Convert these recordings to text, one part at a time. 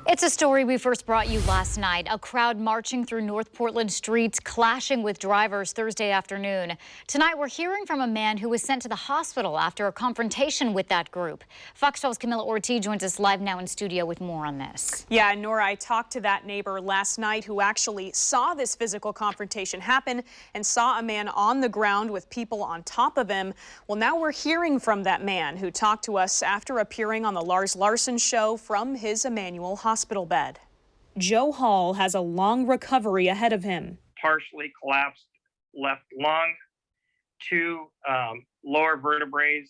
It's a story we first brought you last night. A crowd marching through North Portland streets, clashing with drivers Thursday afternoon. Tonight, we're hearing from a man who was sent to the hospital after a confrontation with that group. Fox 12's Camila Ortiz joins us live now in studio with more on this. Yeah, Nora, I talked to that neighbor last night who actually saw this physical confrontation happen and saw a man on the ground with people on top of him. Well, now we're hearing from that man who talked to us after appearing on the Lars Larson show from his Emmanuel hospital bed. Joe Hall has a long recovery ahead of him. Partially collapsed left lung, two lower vertebrae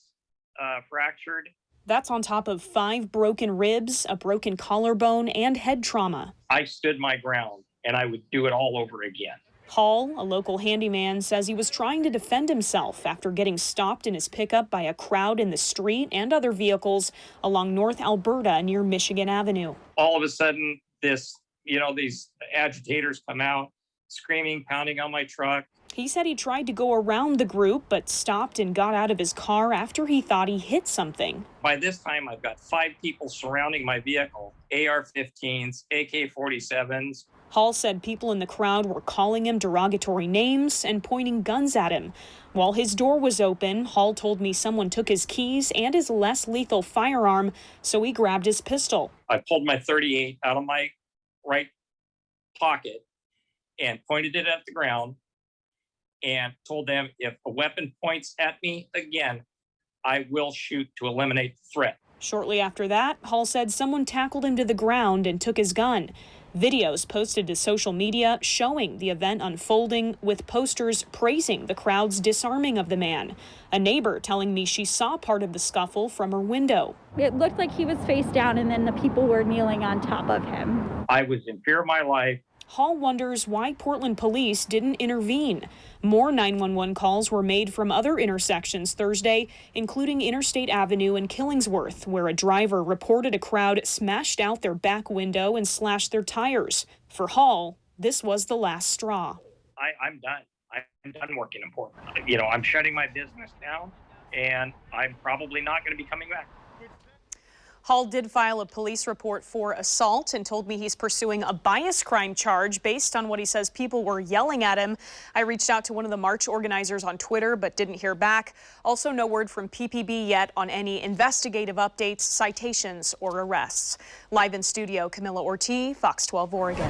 fractured. That's on top of 5 broken ribs, a broken collarbone, and head trauma. I stood my ground, and I would do it all over again. Hall, a local handyman, says he was trying to defend himself after getting stopped in his pickup by a crowd in the street and other vehicles along North Alberta near Michigan Avenue. All of a sudden, these agitators come out, screaming, pounding on my truck. He said he tried to go around the group, but stopped and got out of his car after he thought he hit something. By this time, I've got 5 people surrounding my vehicle, AR-15s, AK-47s. Hall said people in the crowd were calling him derogatory names and pointing guns at him. While his door was open, Hall told me someone took his keys and his less lethal firearm, so he grabbed his pistol. I pulled my .38 out of my right pocket and pointed it at the ground and told them if a weapon points at me again, I will shoot to eliminate the threat. Shortly after that, Hall said someone tackled him to the ground and took his gun. Videos posted to social media showing the event unfolding with posters praising the crowd's disarming of the man. A neighbor telling me she saw part of the scuffle from her window. It looked like he was face down and then the people were kneeling on top of him. I was in fear of my life. Hall wonders why Portland police didn't intervene. More 911 calls were made from other intersections Thursday, including Interstate Avenue in Killingsworth, where a driver reported a crowd smashed out their back window and slashed their tires. For Hall, this was the last straw. I'm done. I'm done working in Portland. I'm shutting my business down, and I'm probably not going to be coming back. Hall did file a police report for assault and told me he's pursuing a bias crime charge based on what he says people were yelling at him. I reached out to one of the march organizers on Twitter but didn't hear back. Also, no word from PPB yet on any investigative updates, citations, or arrests. Live in studio, Camila Ortiz, Fox 12 Oregon.